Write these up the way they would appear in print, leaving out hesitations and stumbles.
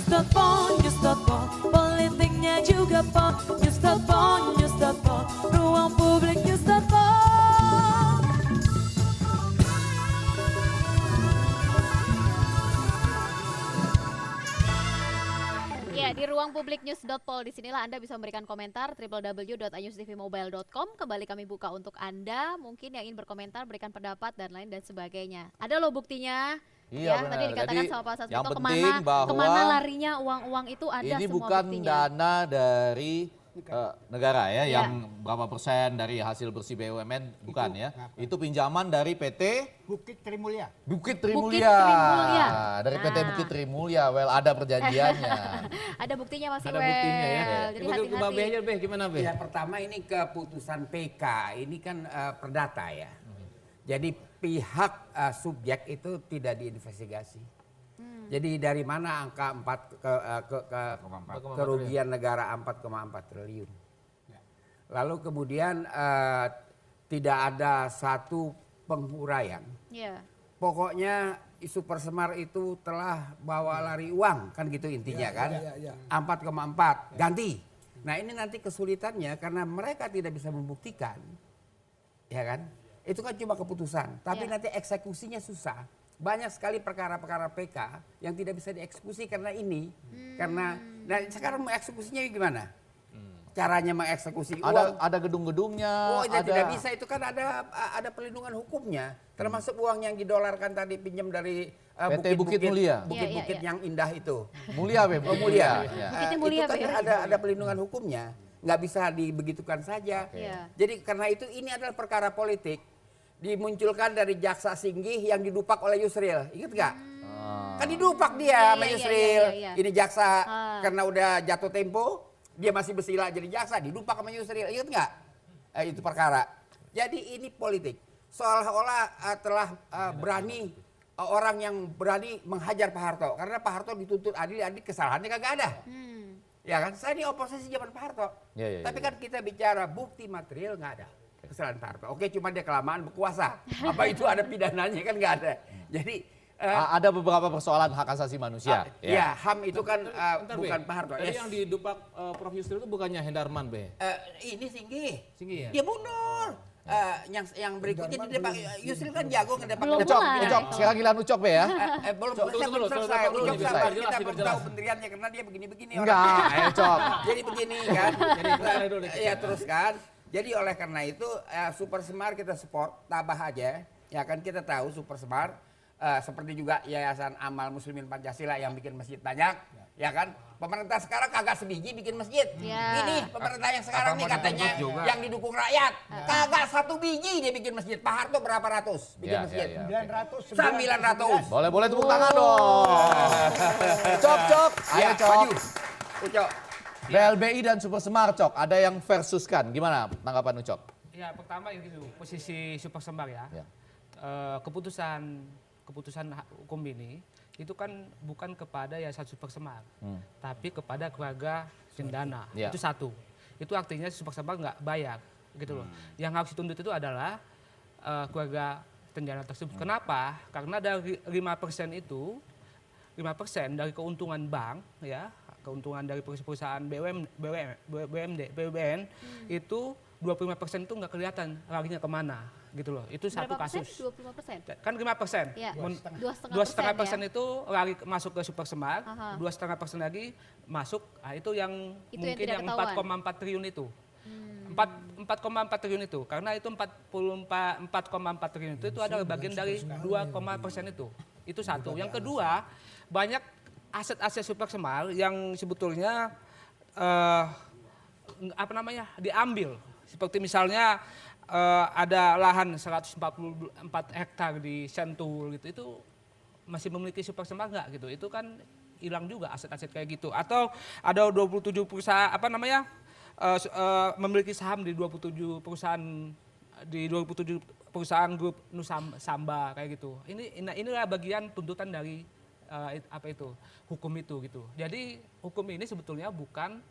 news.pon, politiknya juga pon, news.pon, ruang publik news.pon. Ya, di ruang publik news.pol disinilah Anda bisa memberikan komentar www.ayustvmobile.com. Kembali kami buka untuk Anda, mungkin yang ingin berkomentar, berikan pendapat dan lain dan sebagainya. Ada loh buktinya. Iya, Ya, tadi dikatakan jadi sama Pak yang Sasmito penting bahwa kemana larinya uang-uang itu ada ini semua bukan buktinya. dana dari negara ya, Ya. yang berapa persen dari hasil bersih BUMN, bukan ya. Itu pinjaman dari PT Bukit Trimulya. Bukit Bukit Trimulya. Trimulya. Dari PT Nah. Bukit Trimulya, well ada perjanjiannya. Ada buktinya Mas Ada Iwel. buktinya ya. Jadi Coba ke Mbak Beh hati-hati. aja, Beh, gimana Beh? Ya pertama ini keputusan PK ini kan perdata ya. Jadi pihak subjek itu tidak diinvestigasi. Jadi dari mana angka 4 kerugian negara 4,4 triliun. Lalu kemudian tidak ada satu penguraian. Ya. Pokoknya Super Semar itu telah bawa lari uang, kan gitu intinya kan. 4,4 ganti. Nah ini nanti kesulitannya karena mereka tidak bisa membuktikan, ya kan. Itu kan cuma keputusan, tapi nanti eksekusinya susah. Banyak sekali perkara-perkara PK yang tidak bisa dieksekusi karena ini. Karena, nah sekarang mau eksekusinya gimana? Caranya mengeksekusi uang. Ada gedung-gedungnya. Oh, itu tidak bisa, itu kan ada pelindungan hukumnya. Termasuk uang yang didolarkan tadi pinjam dari PT Bukit Mulia. Bukit-bukit Ya. yang indah itu. Mulia, Beh. Oh, mulia. Bukitnya mulia, itu kan Beh. ada pelindungan hukumnya. Nggak bisa dibegitukan saja. Iya. Jadi karena itu ini adalah perkara politik. Dimunculkan dari Jaksa Singgih yang didupak oleh Yusril. Ingat nggak? Kan didupak dia sama Iya, Yusril. iya. Ini jaksa karena udah jatuh tempo, dia masih bersila jadi jaksa, didupak sama Yusril. Ingat nggak? Itu perkara. Jadi ini politik. Seolah-olah telah berani orang yang berani menghajar Pak Harto. Karena Pak Harto dituntut adil, kesalahannya kagak ada. Ya kan? Saya ini oposisi zaman Pak Harto. Ya. Tapi kan kita bicara bukti material nggak ada. Kesalahan Pak Harto. Oke, cuma dia kelamaan berkuasa. Apa itu ada pidananya kan nggak ada. Jadi Ada beberapa persoalan hak asasi manusia. ya HAM itu kan Bentar, bukan Beh. Pak Harto. Tadi yang didupak Prof. Yusril itu bukannya Hendarman, Beh? Ini Singgih. Singgih ya? Dia mundur. Yang berikutnya di depan Yusril kan jago ngedepak. Belum Ucok, mulai. Ucok, sekarang giliran Ucok, Beh ya. Belum Tunggu, selesai. dulu, Ucok diperjelas, sabar, kita belum diperjelas. tahu pendiriannya karena dia begini-begini. Enggak, ayo Cok. Jadi begini kan. Jadi mulai dulu deh. Ya terus kan. Jadi oleh karena itu Super Semar kita support, tabah aja. Ya kan kita tahu Super Semar seperti juga Yayasan Amal Muslimin Pancasila yang bikin masjid banyak, ya kan? Pemerintah sekarang kagak sebiji bikin masjid. Ya. Ini pemerintah yang sekarang nih katanya yang didukung rakyat, kagak 1 biji dia bikin masjid. Pak Harto berapa ratus bikin Ya, masjid? ya. 900. Boleh tepuk tangan dong. Cok. Ayo Ya, Cok. maju. Ucok. BLBI dan Super Semar, Cok. Ada yang versuskan. Gimana tanggapan Ucok? Ya pertama gitu posisi Super Semar ya. Ya. Keputusan hukum ini itu kan bukan kepada Yayasan Super Semar, tapi kepada keluarga Cendana. Ya. Itu satu. Itu artinya Super Semar nggak bayar gitu loh. Yang harus dituntut itu adalah keluarga Cendana tersebut. Kenapa? Karena dari 5% itu 5% dari keuntungan bank ya, keuntungan dari perusahaan BUMN itu 25% itu nggak kelihatan larinya kemana gitu loh. Itu satu Berapa persen? kasus. 25%. Kan 5%. Ya. 2,5% itu lari masuk ke Super Semar, Aha. 2,5% lagi masuk, nah itu yang Itu yang mungkin tidak yang ketahuan. 4,4 triliun itu. 4,4 triliun itu, karena itu 4,4 triliun itu adalah bagian dari 2,% itu. Itu satu. Yang kedua, banyak aset-aset Super Semar yang sebetulnya diambil. Seperti misalnya ada lahan 144 hektar di Sentul gitu, itu masih memiliki Super Semar nggak gitu? Itu kan hilang juga aset-aset kayak gitu. Atau ada 27 perusahaan memiliki saham di 27 perusahaan grup Nusamba kayak gitu. Inilah bagian tuntutan dari hukum itu gitu. Jadi hukum ini sebetulnya bukan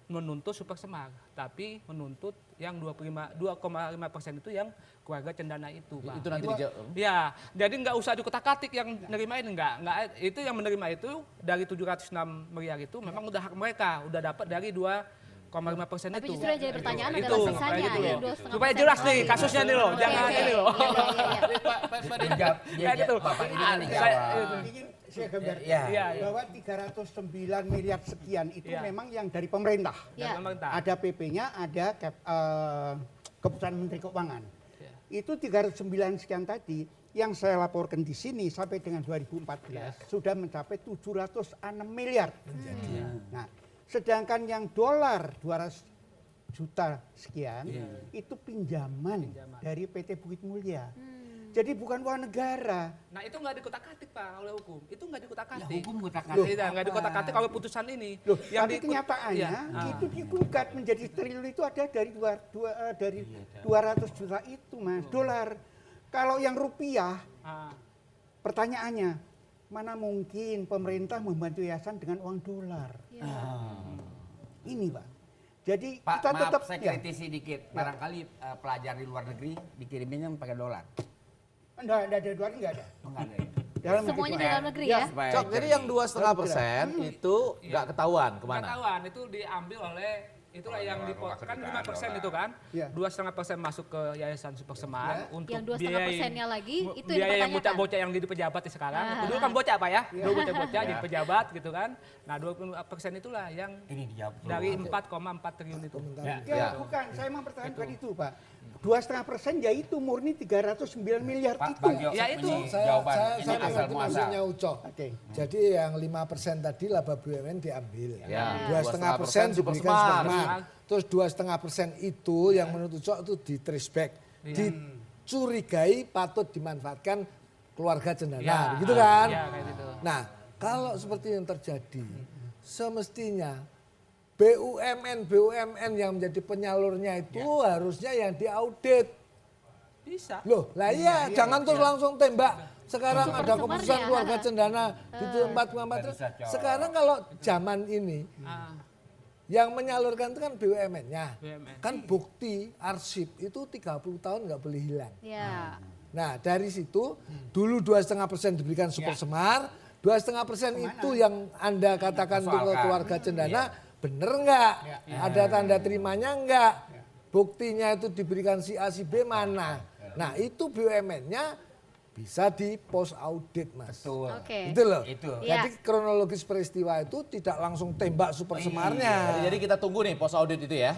menuntut Super Semar, tapi menuntut yang 2,5% itu yang keluarga cendana itu, Pak. Itu nanti dijawab. Ya, jadi nggak usah dikotak-katik yang nerimain, nggak itu yang menerima itu dari 706 miliar itu memang udah hak mereka, udah dapat dari 2,5% Tapi itu. justru yang jadi pertanyaan Itu, adalah sisanya kayak gitu yang loh. 2,5%. Supaya jelas nih kasusnya nih loh, Oke, jangan oke. ini loh. Dia Kayak gitu. Bapak ini kan Saya- dijawab. Ingin saya gambarkan Iya. Iya, iya. bahwa 309 miliar sekian itu Iya. memang yang dari pemerintah. Ya. Dan pemerintah. Ada PP-nya, ada keputusan Menteri Keuangan. Iya. Itu 309 sekian tadi yang saya laporkan di sini sampai dengan 2014 sudah mencapai 706 miliar. Nah, sedangkan yang dolar 200 juta sekian itu pinjaman dari PT Bukit Mulia. Jadi bukan uang negara. Nah itu nggak dikotak-katik Pak oleh hukum, itu nggak dikotak-katik. Ya, hukum kotak-katik Tidak, nggak dikotak-katik oleh putusan ini. Loh, Yang tapi kenyataannya Iya. itu digugat menjadi triliun itu ada dari 200 juta itu Mas, dolar. Kalau yang rupiah, Ah, pertanyaannya, mana mungkin pemerintah membantu yayasan dengan uang dolar? Ya. Ini Pak. Jadi Pak, kita maaf tetap saya kritisi dikit. Barangkali pelajar di luar negeri dikiriminnya pakai dolar. Enggak ada dolar, enggak ada. Oh, nggak ada ya? Dalam Semuanya di negeri. dalam negeri ya. Supaya Cok, jadi yang 2,5% itu Iya. nggak ketahuan kemana? Pengetahuan itu diambil oleh itulah yang kan 5% itu kan, Iya. 2,5% masuk ke Yayasan Super Semar untuk Yang 2,5%-nya lagi itu yang biaya yang dipertanyakan. bocah-bocah yang jadi pejabat sekarang. Ah. Dulu kan bocah Pak ya, dulu bocah-bocah jadi pejabat gitu kan. Nah 20% itulah yang Ini dijawab dulu. dari 4,4 triliun itu. Ya, Ya. bukan, saya mempertahankan itu Pak. 2,5% yaitu murni 309 miliar Pak, itu. Bang Jo, Ya, itu. ini Saya jawaban. Ini mengerti asal muasal. maksudnya Ucok. Oke. Jadi yang 5% tadi laba BUMN diambil. Ya. 2,5% Super diberikan Semar. Supermart. Terus 2,5% itu yang menurut Ucok itu di trace back. Dicurigai patut dimanfaatkan keluarga cendana. Ya. Begitu kan? Ya, kayak gitu. Nah, kalau seperti yang terjadi, semestinya BUMN yang menjadi penyalurnya itu harusnya yang diaudit. Bisa. Loh, lah iya, jangan terus langsung tembak. Sekarang Super ada Semar keputusan ya. keluarga cendana di 4,4. Sekarang kalau zaman ini Ah, yang menyalurkan itu kan BUMN-nya. BUMN. Kan bukti arsip itu 30 tahun nggak boleh hilang. Ya. Nah dari situ dulu 2,5% diberikan Super Semar, 2,5% itu yang Anda katakan untuk Persoalkan. keluarga cendana, bener nggak? Ada tanda terimanya nggak? Buktinya itu diberikan si A si B mana? Nah itu BUMN-nya bisa di post audit Mas. Betul. Oke. Itu loh. Itu. Iya. Jadi kronologis peristiwa itu tidak langsung tembak Super Semarnya. Jadi kita tunggu nih pos audit itu ya.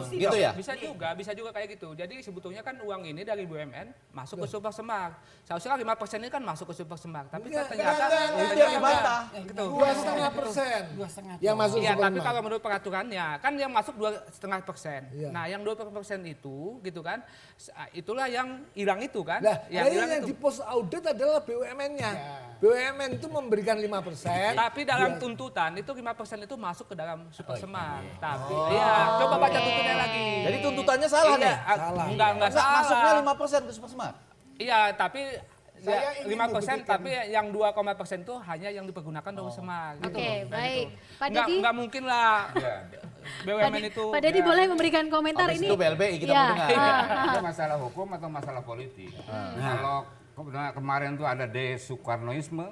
Gitu ya. Bisa juga kayak gitu. Jadi sebetulnya kan uang ini dari BUMN masuk ke Super Semar. Seharusnya 5% ini kan masuk ke Super Semar. Tapi kan ternyata itu yang dibantah. Gitu. 2,5% yang masuk Iya, Super tapi Semar. kalau menurut peraturannya kan yang masuk 2,5%. Iya. Nah, yang 2% itu gitu kan, itulah yang hilang itu kan. Nah, yang hilang yang itu. di post audit adalah BUMN-nya. BUMN itu memberikan 5%. Tapi dalam tuntutan itu 5% itu masuk ke dalam Super Semar. Tapi iya, coba baca tuntutannya lagi. Jadi tuntutannya salah nih. Salah. Enggak Enggak, salah. masuknya 5% ke Super Smart. Iya, tapi Saya ya, ingin 5% membuktikan. tapi yang 2,5% itu hanya yang dipergunakan untuk Semar. Gitu. Oke, Kayak baik. gitu. Pak Deddy? Nggak mungkin lah BUMN itu. Pak Deddy boleh memberikan komentar Habis ini? itu BLBI kita Ya. mau dengar. Itu masalah hukum atau masalah politik. Kalau kemarin tuh ada de-Soekarnoisme,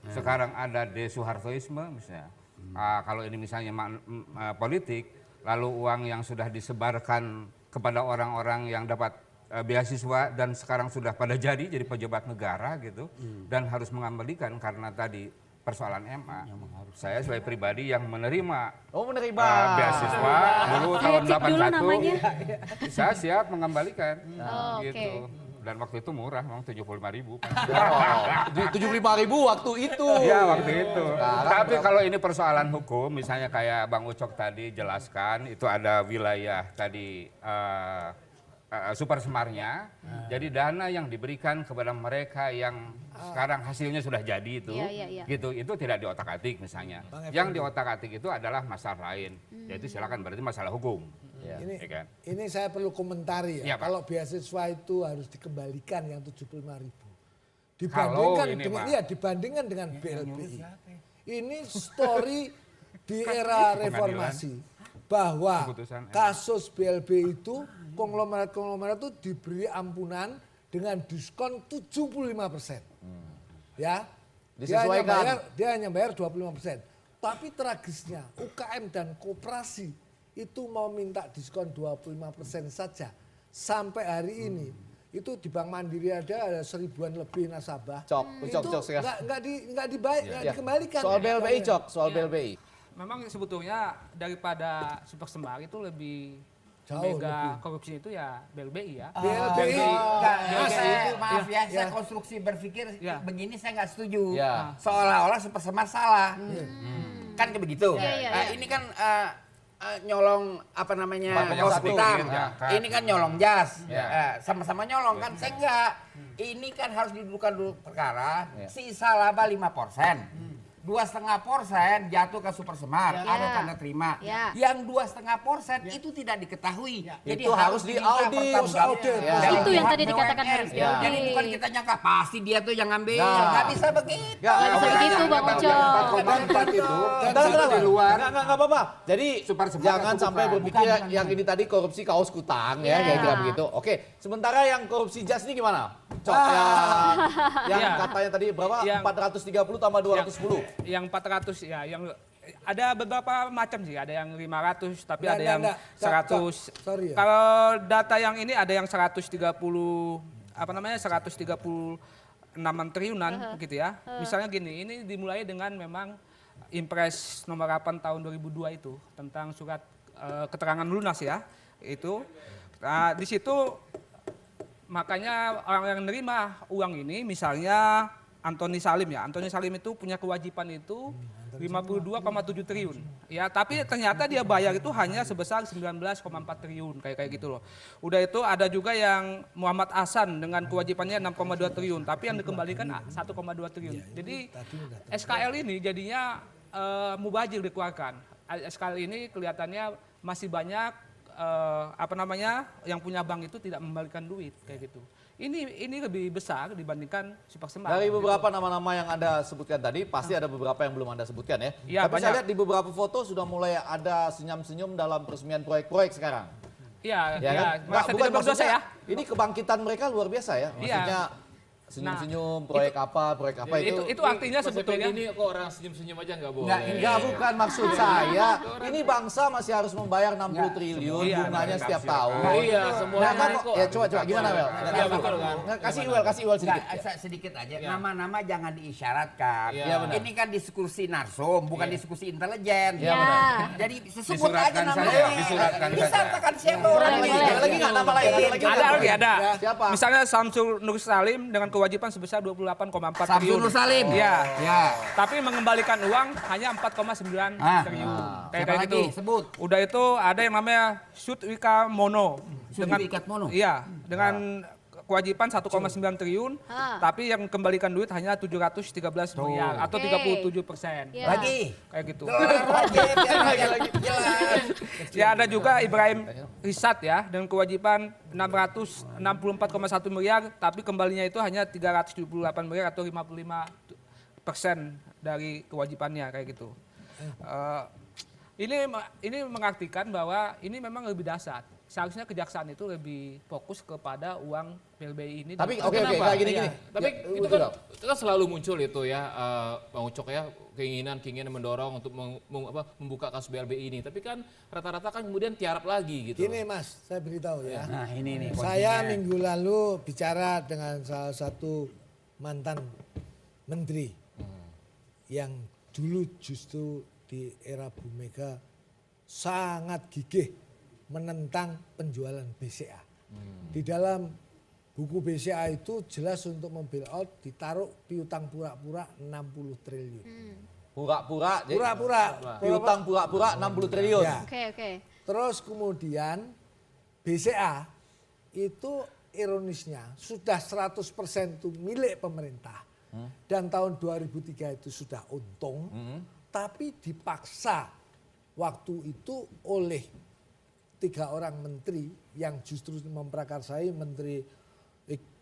sekarang ada de-Soehartoisme misalnya. Kalau ini misalnya politik, lalu uang yang sudah disebarkan kepada orang-orang yang dapat beasiswa dan sekarang sudah pada jadi pejabat negara gitu, dan harus mengembalikan karena tadi persoalan MA. Saya sebagai pribadi yang menerima Oh menerima. beasiswa dulu Saya tahun cek dulu namanya. 81, saya siap mengembalikan Oh, gitu. oke. Dan waktu itu murah, memang 75.000. Oh, 75.000 waktu itu. Iya waktu itu. Sekarang Tapi berapa? kalau ini persoalan hukum, misalnya kayak Bang Ucok tadi jelaskan, itu ada wilayah tadi Super Semarnya. Jadi dana yang diberikan kepada mereka yang sekarang hasilnya sudah jadi itu, Iya. gitu, itu tidak diotak-atik misalnya. Yang diotak-atik itu adalah masalah lain, yaitu silakan berarti masalah hukum. Ini, Ya kan? ini saya perlu komentari ya. Iya, Pak. Kalau beasiswa itu harus dikembalikan yang 75.000. Kalau Dibandingkan ini, dengan Pak. iya dibandingkan dengan BLBI. Ini story di era reformasi. bahwa Keputusan MK. kasus BLB itu konglomerat-konglomerat itu diberi ampunan dengan diskon 75%. Ya. Disesuaikan. Dia hanya bayar 25%. Tapi tragisnya UKM dan koperasi itu mau minta diskon 25% saja. Sampai hari ini itu di Bank Mandiri ada 1000-an lebih nasabah. Cok sekarang. Nggak dikembalikan. Soal BLBI, Cok, soal BLBI. Memang sebetulnya daripada Super Semar itu lebih Jauh mega korupsi itu ya BLBI ya. BLBI. Maaf ya, saya konstruksi berpikir Ya. begini saya nggak setuju. Ya. Seolah-olah Super Semar salah. Kan kayak begitu. Ini kan nyolong apa namanya 4,1 kaos kutang. ya. Ini kan nyolong jas. Ya. Sama-sama nyolong kan. Saya enggak. Ini kan harus didudukan dulu perkara. Ya. Sisa laba 5%. 2,5% jatuh ke Super Semar, Ya. ada tanda terima. Ya. Yang 2,5% itu tidak diketahui. Jadi Itu harus diminta diaudit. pertanggungjawaban. Ya. Dari Itu yang pihak tadi dikatakan BUMN. harus Ya. diaudit. Jadi bukan kita nyangka pasti dia tuh yang ngambil, Nah. nggak bisa begitu. Ya, Nggak bisa begitu, Bang Ucok. 4,4 itu Di luar. Enggak apa-apa. Jadi Super Semar jangan atau sampai bukan? berpikir Bukan. yang ini tadi korupsi kaos kutang ya, Ya. kira-kira begitu. Oke, sementara yang korupsi jas ini gimana? Cok, yang Ya. katanya tadi berapa? Yang- 430 tambah 210. Yang 400 ya, yang ada beberapa macam sih, ada yang 500 tapi Nggak, ada yang nggak. 100. Sorry ya. Kalau data yang ini ada yang 130 apa namanya 136 triliunan gitu ya. Misalnya gini, ini dimulai dengan memang Impres nomor 8 tahun 2002 itu tentang surat keterangan lunas ya. Itu nah, di situ makanya orang yang nerima uang ini misalnya Antoni Salim ya. Antoni Salim itu punya kewajiban itu 52,7 triliun. Ya, tapi ternyata dia bayar itu hanya sebesar 19,4 triliun kayak gitu loh. Udah itu ada juga yang Muhammad Hasan dengan kewajibannya 6,2 triliun, tapi yang dikembalikan 1,2 triliun. Jadi SKL ini jadinya mubazir dikeluarkan. SKL ini kelihatannya masih banyak apa namanya yang punya bank itu tidak membalikan duit kayak gitu. Ini lebih besar dibandingkan Super Semar. Dari beberapa nama-nama yang Anda sebutkan tadi, pasti ada beberapa yang belum Anda sebutkan ya. Iya, Tapi saya banyak. lihat di beberapa foto sudah mulai ada senyum-senyum dalam peresmian proyek-proyek sekarang. Iya, Ya iya, kan? merasa tidak berdosa maksudnya, ya. ini kebangkitan mereka luar biasa ya. Iya. Maksudnya senyum-senyum, proyek apa Itu artinya Mas sebetulnya Effendi ini kok orang senyum-senyum aja nggak boleh. Enggak, bukan maksud saya. Ini bangsa masih harus membayar 60 triliun Iya, bunganya setiap tahun. Iya, semua Nah, ini kok, kok. ya coba gimana Wel? Iya, betul kan. Nggak, kasih Iwel sedikit. Nggak, sedikit aja. Ya. Nama-nama jangan diisyaratkan. Iya, benar. Ini kan diskusi narsum, bukan diskusi intelijen. Iya, benar. Jadi sebut aja Disuratkan namanya. saja, disuratkan saja. Disangkakan siapa orang Boleh, ini. boleh. Ada lagi nggak nama lain? ada lagi ada. Siapa? Misalnya Samsul Nur Salim dengan kewajiban sebesar 28,4 Samsul triliun. Nur Salim. Iya. Ya. Tapi mengembalikan uang hanya 4,9 Ah. triliun. Siapa lagi? Sebut. Udah itu ada yang namanya Sudwika Mono. Sudwika Mono? Iya, dengan kewajiban 1,9 triliun, Ah. tapi yang kembalikan duit hanya 713 miliar atau Oke. 37%. Iya. Lagi. Kayak gitu. Lagi. Jelas. Ya ada juga Ibrahim Risat ya dengan kewajiban 664,1 miliar tapi kembalinya itu hanya 378 miliar atau 55% dari kewajibannya kayak gitu. Ini mengartikan bahwa ini memang lebih dasar. Seharusnya kejaksaan itu lebih fokus kepada uang BLBI ini. Tapi dan- oke Kenapa? gini. Iya. Tapi Ya, itu kan selalu muncul itu ya, Bang Ucok ya, keinginan mendorong untuk membuka kasus BLBI ini. Tapi kan rata-rata kan kemudian tiarap lagi gitu. Gini Mas, saya beritahu ya. Nah ini nih. Saya minggu lalu bicara dengan salah satu mantan menteri yang dulu justru di era Bu Mega sangat gigih menentang penjualan BCA. Di dalam buku BCA itu jelas untuk mobil out ditaruh piutang pura-pura 60 triliun. Pura-pura. jadi Pura-pura. Piutang pura-pura 60 triliun. Ya. Oke. Terus kemudian BCA itu ironisnya sudah 100% itu milik pemerintah. Dan tahun 2003 itu sudah untung. Tapi dipaksa waktu itu oleh 3 orang menteri yang justru memprakarsai Menteri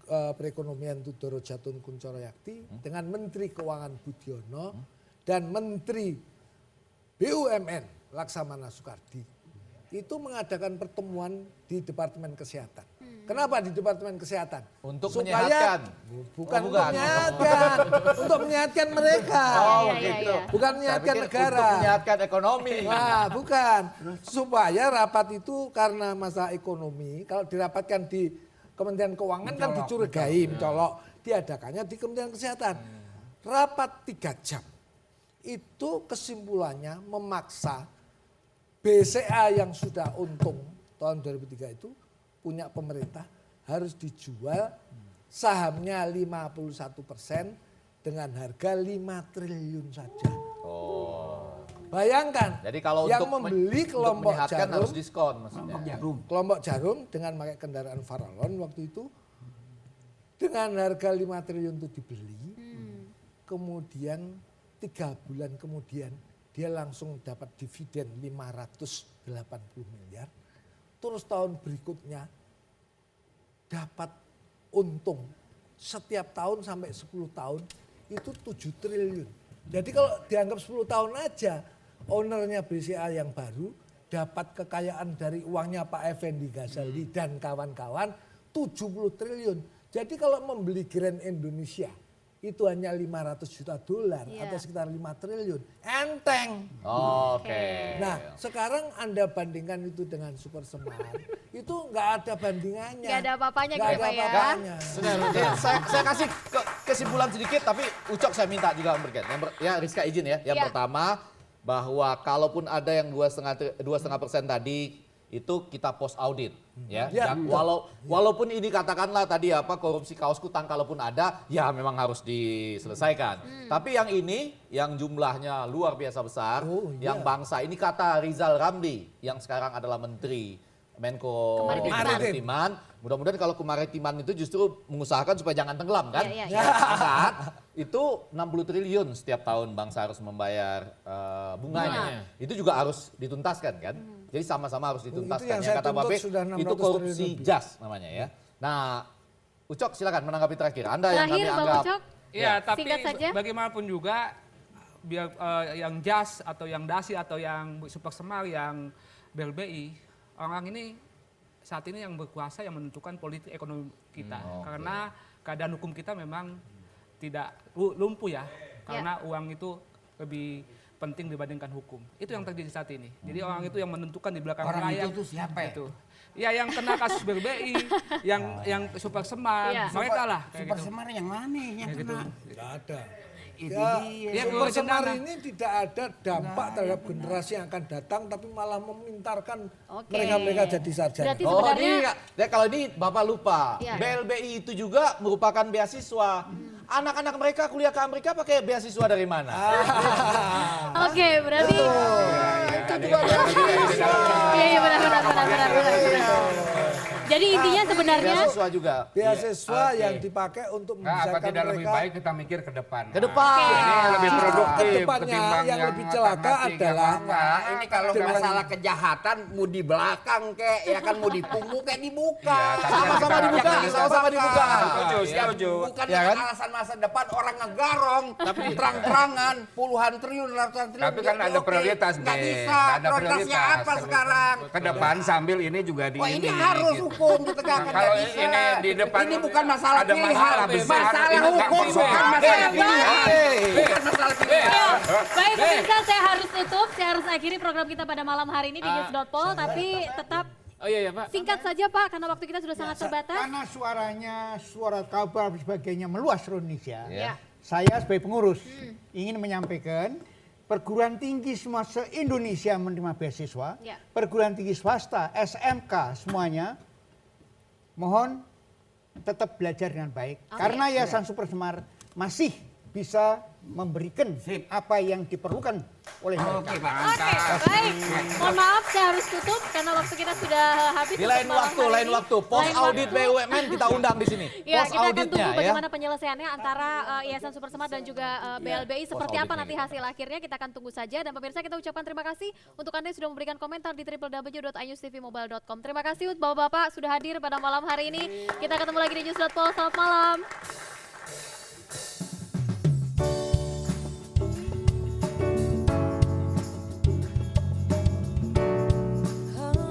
Perekonomian Tudoro Jatun Kuncoro Yakti dengan Menteri Keuangan Budiono dan Menteri BUMN Laksamana Soekardi. itu mengadakan pertemuan di Departemen Kesehatan. Kenapa di Departemen Kesehatan? Untuk Supaya- menyehatkan. Bukan Oh, untuk bukan. menyehatkan, untuk menyehatkan mereka. Oh, Iya, gitu. iya. Bukan Saya menyehatkan pikir negara. Untuk menyehatkan ekonomi. Wah, bukan. Supaya rapat itu karena masalah ekonomi, kalau dirapatkan di Kementerian Keuangan kan dicurigai, mencolok. Diadakannya di Kementerian Kesehatan. Rapat 3 jam. Itu kesimpulannya memaksa BCA yang sudah untung tahun 2003 itu punya pemerintah harus dijual sahamnya 51% dengan harga 5 triliun saja. Oh. Bayangkan, Jadi kalau yang untuk membeli untuk kelompok menyehatkan jarum, harus diskon maksudnya. kelompok jarum dengan pakai kendaraan Farallon waktu itu dengan harga 5 triliun itu dibeli, kemudian 3 bulan kemudian dia langsung dapat dividen 580 miliar, terus tahun berikutnya dapat untung setiap tahun sampai 10 tahun itu 7 triliun. Jadi kalau dianggap 10 tahun aja, ownernya BCA yang baru dapat kekayaan dari uangnya Pak Effendi Ghazali dan kawan-kawan 70 triliun. Jadi kalau membeli Grand Indonesia itu hanya 500 juta dolar atau sekitar 5 triliun. Enteng. Oke. Nah sekarang Anda bandingkan itu dengan Super Semar, itu nggak ada bandingannya. Nggak ada apa-apanya Nggak gitu ada ya, Pak ya. apa-apanya. Benar. Jadi saya kasih kesimpulan sedikit, tapi Ucok saya minta juga memberikan. Ya Rizka izin ya. Yang Iya. pertama bahwa kalaupun ada yang 2,5% tadi itu kita post audit ya. Ya, Dan walaupun ini katakanlah tadi apa korupsi kaos kutang kalaupun ada ya memang harus diselesaikan. Tapi yang ini yang jumlahnya luar biasa besar, yang bangsa ini kata Rizal Ramli yang sekarang adalah Menteri Menko Kemaritiman. Mudah-mudahan kalau kemaritiman itu justru mengusahakan supaya jangan tenggelam kan. Iya. Saat itu 60 triliun setiap tahun bangsa harus membayar bunganya. Itu juga harus dituntaskan kan. Jadi sama-sama harus dituntaskan. yang Yang saya kata tuntut Babe sudah 600 itu korupsi triliun lebih. jas namanya ya. Nah, Ucok silakan menanggapi terakhir. Anda yang Terakhir kami Bang anggap Ucok. Ya, tapi Singkat saja. bagaimanapun juga biar yang JAS atau yang DASI atau yang Super Semar yang BLBI, orang ini saat ini yang berkuasa yang menentukan politik ekonomi kita. Karena keadaan hukum kita memang tidak lumpuh ya. Karena uang itu lebih penting dibandingkan hukum. Itu yang terjadi saat ini. Jadi orang itu yang menentukan di belakang Orang layar. itu siapa ya? Itu. Ya yang kena kasus BLBI, yang Super Semar, Iya. mereka lah. kayak Super gitu. Semar yang mana yang Kayak gitu. kena? Tidak ada. Itu Ya, dia. Super Dia Semar keluarga ini tidak ada dampak terhadap generasi yang akan datang, tapi malah memintarkan Oke. mereka jadi sarjana. Berarti Oh sebenarnya ini ya, kalau ini Bapak lupa, Iya. BLBI itu juga merupakan beasiswa. Anak-anak mereka kuliah ke Amerika pakai beasiswa dari mana? oke, berarti Itu juga ada. iya benar. Jadi intinya sebenarnya Beasiswa juga. Beasiswa Oke. yang dipakai untuk Nah, apa membesarkan tidak lebih mereka. baik kita mikir ke depan? Ke depan. Ini lebih produktif Kedepannya ketimbang yang lebih celaka otak-atik, adalah nggak apa-apa. Nah, ini kalau Dengan- masalah kejahatan mau di belakang kek, ya kan mau di punggung kayak dibuka. Iya, tapi Sama-sama kita- dibuka, kita- sama-sama dibuka. Setuju, Ya, setuju. bukan Ya dengan kan? alasan masa depan orang ngegarong, tapi terang-terangan puluhan triliun, ratusan triliun. Tapi kan Ya, ada oke. prioritas, Nggak Be. bisa, Nggak ada prioritasnya prioritas. apa sekarang? Ke depan sambil ini juga di Wah ini harus gitu. hukum ditegakkan, Kalau nggak bisa. ini di depan ini bukan masalah ada pilihan, masalah besar, masalah ini nggak hukum, kosong. bukan masalah pilihan. Hey. Bukan masalah pilihan. baik pemirsa, saya harus tutup, saya harus akhiri program kita pada malam hari ini di news.pol, tapi tetap Oh iya Pak. singkat saja Pak karena waktu kita sudah sangat terbatas. Karena suaranya, suara kabar dan sebagainya meluas seluruh Indonesia. Ya. Saya sebagai pengurus ingin menyampaikan perguruan tinggi semua se-Indonesia menerima beasiswa. Ya. Perguruan tinggi swasta, SMK semuanya mohon tetap belajar dengan baik. Oke. Karena Yayasan Super Semar masih bisa memberikan apa yang diperlukan oleh mereka. Oke Pak. Oke, baik. Mohon maaf saya harus tutup karena waktu kita sudah habis. Di untuk lain malam waktu, hari lain ini. waktu. Pos Lain audit waktu. BUMN kita undang di sini. Ya, Pos kita akan auditnya tunggu ya. bagaimana penyelesaiannya antara Yayasan Super Semar dan juga BLBI. Seperti apa auditnya nanti hasil akhirnya kita akan tunggu saja. Dan pemirsa kita ucapkan terima kasih untuk Anda yang sudah memberikan komentar di www.iNewsTVmobile.com. Terima kasih untuk Bapak-Bapak sudah hadir pada malam hari ini. Kita ketemu lagi di News.pol. Selamat malam. Oh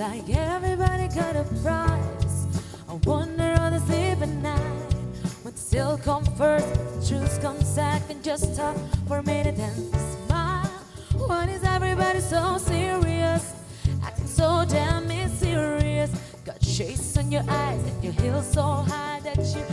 like everybody got a prize. I wonder how they sleep at night. When the still come first, truth comes second. Just talk for a minute and smile. Why is everybody so serious? Acting so damn mysterious. Got shades on your eyes and your heels so high that you